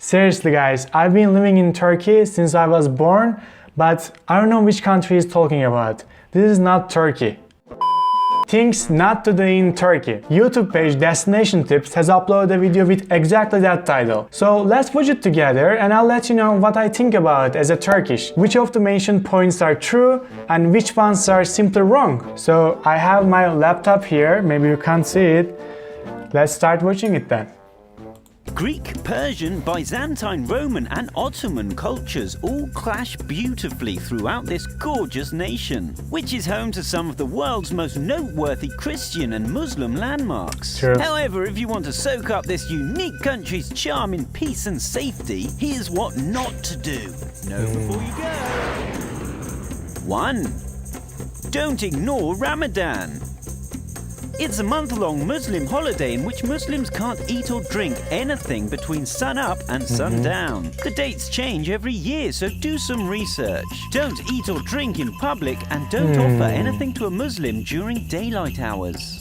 Seriously guys, I've been living in Turkey since I was born, but I don't know which country he's talking about. This is not Turkey. Things not to do in Turkey. YouTube page Destination Tips has uploaded a video with exactly that title. So let's watch it together and I'll let you know what I think about it as a Turkish. Which of the mentioned points are true and which ones are simply wrong. So I have my laptop here, maybe you can't see it. Let's start watching it then. Greek, Persian, Byzantine, Roman and Ottoman cultures all clash beautifully throughout this gorgeous nation, which is home to some of the world's most noteworthy Christian and Muslim landmarks. True. However, if you want to soak up this unique country's charm in peace and safety, here's what not to do. Know before you go. 1. Don't ignore Ramadan. It's a month-long Muslim holiday in which Muslims can't eat or drink anything between sun-up and sundown. The dates change every year, so do some research. Don't eat or drink in public and don't offer anything to a Muslim during daylight hours.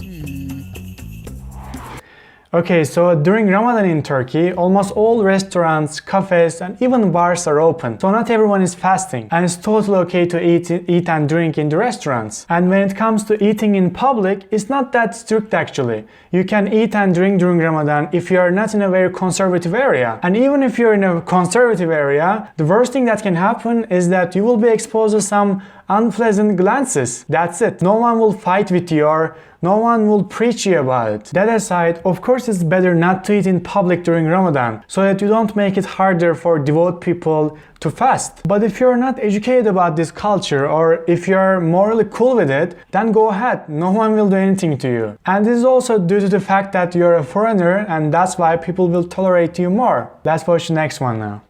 Okay, so during Ramadan in Turkey, almost all restaurants, cafes and even bars are open. So not everyone is fasting and it's totally okay to eat and drink in the restaurants. And when it comes to eating in public, it's not that strict actually. You can eat and drink during Ramadan if you are not in a very conservative area. And even if you're in a conservative area, the worst thing that can happen is that you will be exposed to some unpleasant glances. That's it. No one will fight with you or no one will preach you about it. That aside, of course it's better not to eat in public during Ramadan so that you don't make it harder for devout people to fast. But if you're not educated about this culture or if you're morally cool with it, then go ahead. No one will do anything to you. And this is also due to the fact that you're a foreigner and that's why people will tolerate you more. Let's watch the next one now.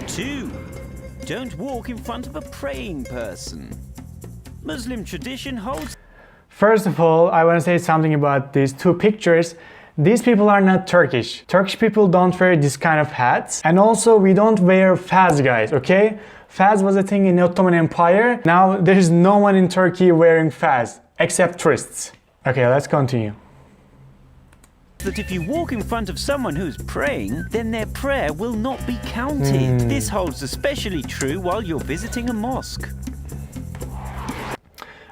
2. Don't walk in front of a praying person. Muslim tradition holds. First of all, I want to say something about these two pictures. These people are not Turkish. Turkish people don't wear this kind of hats. And also, we don't wear fez, guys, okay? Fez was a thing in the Ottoman Empire. Now, there is no one in Turkey wearing fez, except tourists. Okay, let's continue. That if you walk in front of someone who's praying, then their prayer will not be counted. This holds especially true while you're visiting a mosque.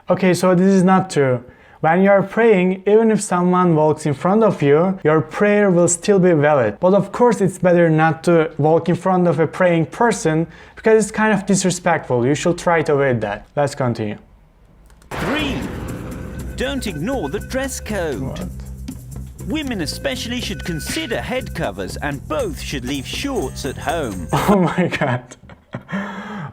Okay, so this is not true. When you are praying, even if someone walks in front of you, your prayer will still be valid. But of course, it's better not to walk in front of a praying person because it's kind of disrespectful. You should try to avoid that. Let's continue. 3. Don't ignore the dress code. What? Women especially should consider head covers and both should leave shorts at home. Oh my god.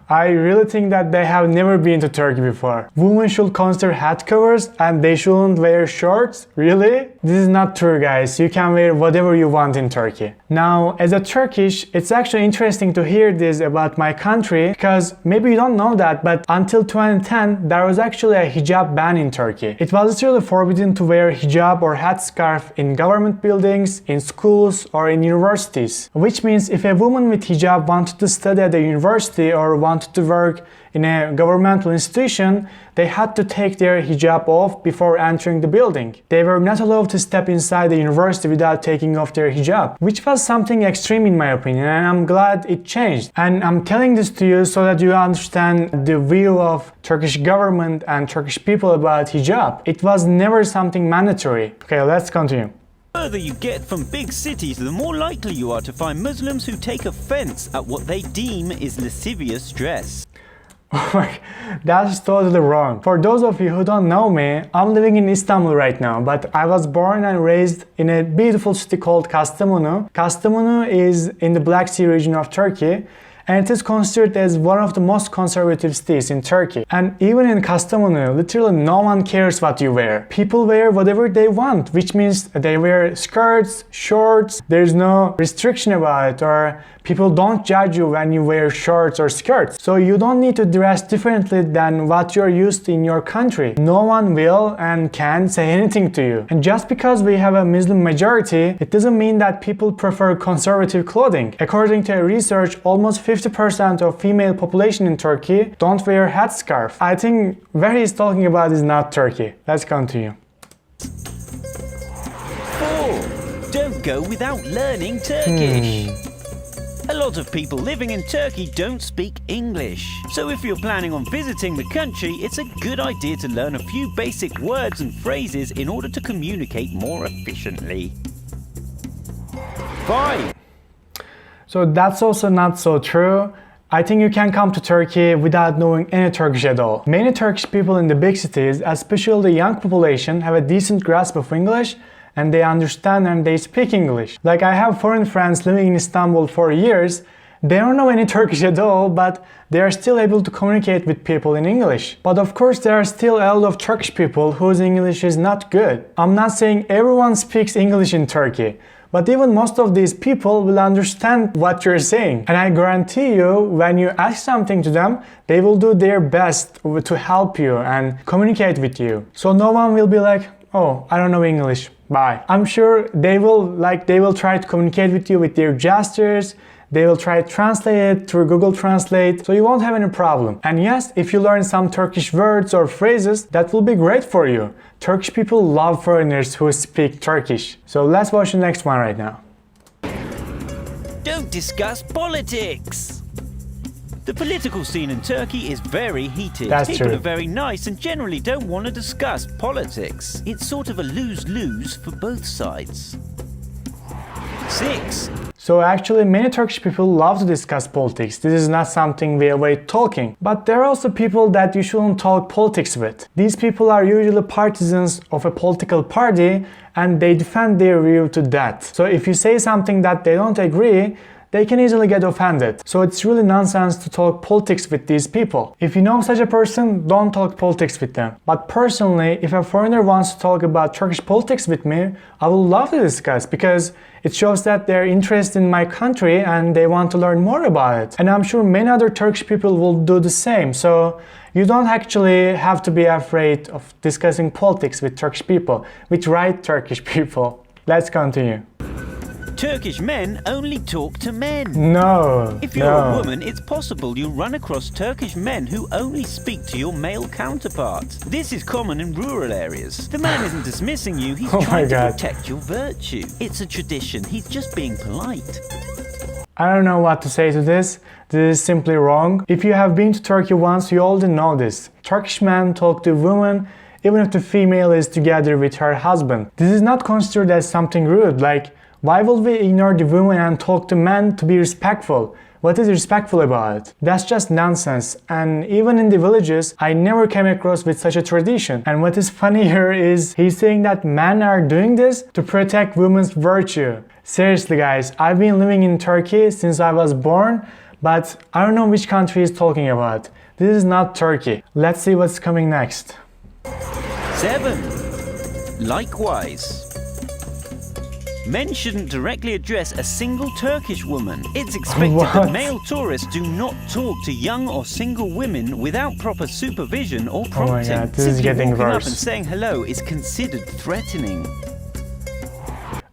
I really think that they have never been to Turkey before. Women should consider hat covers and they shouldn't wear shorts? Really? This is not true, guys. You can wear whatever you want in Turkey. Now, as a Turkish, it's actually interesting to hear this about my country because maybe you don't know that, but until 2010, there was actually a hijab ban in Turkey. It was literally forbidden to wear hijab or headscarf in government buildings, in schools, or in universities. Which means if a woman with hijab wanted to study at a university or wanted to work in a governmental institution, they had to take their hijab off before entering the building. They were not allowed to step inside the university without taking off their hijab, which was something extreme in my opinion, and I'm glad it changed. And I'm telling this to you so that you understand the view of Turkish government and Turkish people about hijab. It was never something mandatory. Okay, let's continue. The further you get from big cities, the more likely you are to find Muslims who take offense at what they deem is lascivious dress. That's totally wrong. For those of you who don't know me, I'm living in Istanbul right now, but I was born and raised in a beautiful city called Kastamonu. Kastamonu is in the Black Sea region of Turkey, and it is considered as one of the most conservative cities in Turkey. And even in Kastamonu, literally no one cares what you wear. People wear whatever they want, which means they wear skirts, shorts, there's no restriction about it, or people don't judge you when you wear shorts or skirts. So you don't need to dress differently than what you're used to in your country. No one will and can say anything to you. And just because we have a Muslim majority, it doesn't mean that people prefer conservative clothing. According to a research, almost 50% of female population in Turkey don't wear headscarf. I think where he's talking about is not Turkey. Let's continue. 4. Don't go without learning Turkish. A lot of people living in Turkey don't speak English. So if you're planning on visiting the country, it's a good idea to learn a few basic words and phrases in order to communicate more efficiently. 5. So that's also not so true. I think you can come to Turkey without knowing any Turkish at all. Many Turkish people in the big cities, especially the young population, have a decent grasp of English and they understand and they speak English. Like I have foreign friends living in Istanbul for years. They don't know any Turkish at all, but they are still able to communicate with people in English. But of course, there are still a lot of Turkish people whose English is not good. I'm not saying everyone speaks English in Turkey, but even most of these people will understand what you're saying. And I guarantee you, when you ask something to them, they will do their best to help you and communicate with you. So no one will be like, oh, I don't know English, bye. I'm sure they will try to communicate with you with their gestures. They will try to translate it through Google Translate, so you won't have any problem. And yes, if you learn some Turkish words or phrases, that will be great for you. Turkish people love foreigners who speak Turkish. So let's watch the next one right now. Don't discuss politics. The political scene in Turkey is very heated. That's People true. are very nice and generally don't want to discuss politics. It's sort of a lose-lose for both sides. 6. So actually many Turkish people love to discuss politics. This is not something we avoid talking. But there are also people that you shouldn't talk politics with. These people are usually partisans of a political party and they defend their view to that. So if you say something that they don't agree, they can easily get offended. So it's really nonsense to talk politics with these people. If you know such a person, don't talk politics with them. But personally, if a foreigner wants to talk about Turkish politics with me, I would love to discuss because it shows that they're interested in my country and they want to learn more about it. And I'm sure many other Turkish people will do the same. So you don't actually have to be afraid of discussing politics with Turkish people, with right Turkish people. Let's continue. Turkish men only talk to men. No. If you're a woman, it's possible you'll run across Turkish men who only speak to your male counterpart. This is common in rural areas. The man isn't dismissing you, he's trying to protect your virtue. It's a tradition, he's just being polite. I don't know what to say to this. This is simply wrong. If you have been to Turkey once, you already know this. Turkish men talk to women even if the female is together with her husband. This is not considered as something rude, like why would we ignore the women and talk to men to be respectful? What is respectful about it? That's just nonsense. And even in the villages, I never came across with such a tradition. And what is funny here is he's saying that men are doing this to protect women's virtue. Seriously guys, I've been living in Turkey since I was born, but I don't know which country he's talking about. This is not Turkey. Let's see what's coming next. 7. Likewise. Men shouldn't directly address a single Turkish woman. It's expected that male tourists do not talk to young or single women without proper supervision or prompting. Oh my God, this is Simply getting walking worse. up and saying hello is considered threatening.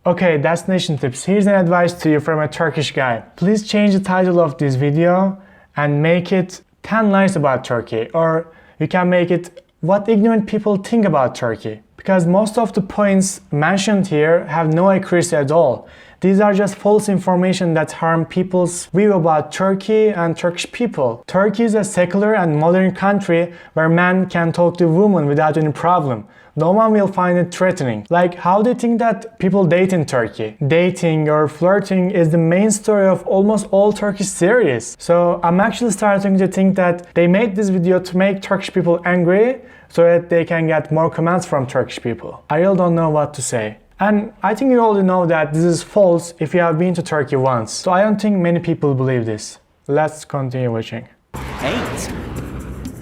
Okay, destination tips. Here's an advice to you from a Turkish guy. Please change the title of this video and make it 10 lies about Turkey, or you can make it what ignorant people think about Turkey. Because most of the points mentioned here have no accuracy at all. These are just false information that harm people's view about Turkey and Turkish people. Turkey is a secular and modern country where men can talk to women without any problem. No one will find it threatening. Like, how do you think that people date in Turkey? Dating or flirting is the main story of almost all Turkish series. So I'm actually starting to think that they made this video to make Turkish people angry so that they can get more comments from Turkish people. I really don't know what to say. And I think you already know that this is false if you have been to Turkey once. So I don't think many people believe this. Let's continue watching. 8.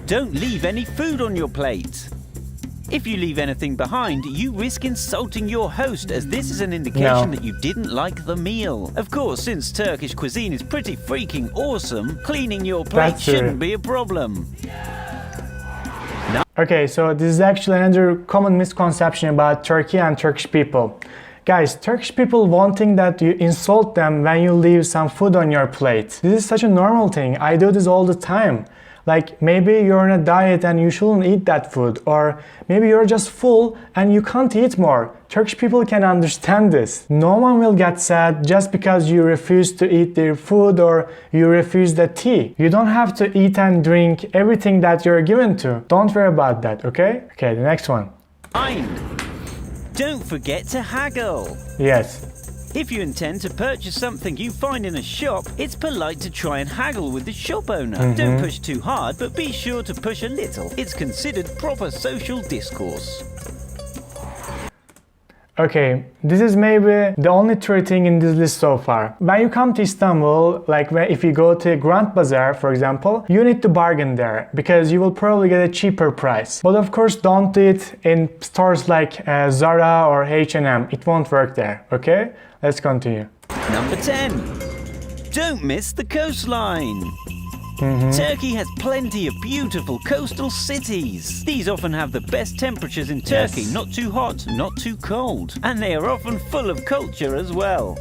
Don't leave any food on your plate. If you leave anything behind, you risk insulting your host, as this is an indication that you didn't like the meal. Of course, since Turkish cuisine is pretty freaking awesome, cleaning your plate shouldn't be a problem. Okay, so this is actually another common misconception about Turkey and Turkish people. Guys, Turkish people won't think that you insult them when you leave some food on your plate. This is such a normal thing. I do this all the time. Like maybe you're on a diet and you shouldn't eat that food, or maybe you're just full and you can't eat more. Turkish people can understand this. No one will get sad just because you refuse to eat their food or you refuse the tea. You don't have to eat and drink everything that you're given to. Don't worry about that, okay? Okay, the next one. Fine. Don't forget to haggle. Yes. If you intend to purchase something you find in a shop, it's polite to try and haggle with the shop owner. Don't push too hard, but be sure to push a little. It's considered proper social discourse. Okay, this is maybe the only true thing in this list so far. When you come to Istanbul, like if you go to Grand Bazaar, for example, you need to bargain there because you will probably get a cheaper price. But of course, don't do it in stores like Zara or H&M. It won't work there, okay? Let's continue. Number 10. Don't miss the coastline. Turkey has plenty of beautiful coastal cities. These often have the best temperatures in Turkey, Yes. not too hot, not too cold. And they are often full of culture as well.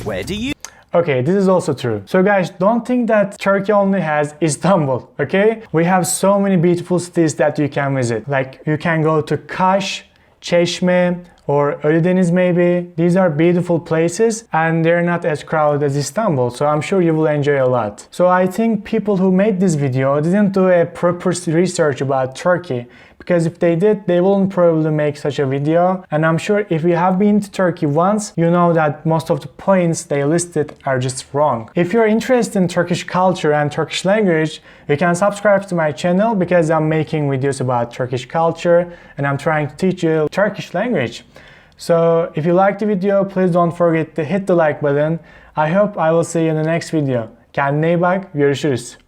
Where do you... Okay, this is also true. So guys, don't think that Turkey only has Istanbul, okay? We have so many beautiful cities that you can visit. Like you can go to Kaş, Çeşme, or Ölüdeniz maybe. These are beautiful places and they're not as crowded as Istanbul, so I'm sure you will enjoy a lot. So I think people who made this video didn't do a proper research about Turkey, because if they did, they wouldn't probably make such a video. And I'm sure if you have been to Turkey once, you know that most of the points they listed are just wrong. If you're interested in Turkish culture and Turkish language, you can subscribe to my channel because I'm making videos about Turkish culture and I'm trying to teach you Turkish language. So if you liked the video, please don't forget to hit the like button. I hope I will see you in the next video. Kendine iyi bak, görüşürüz.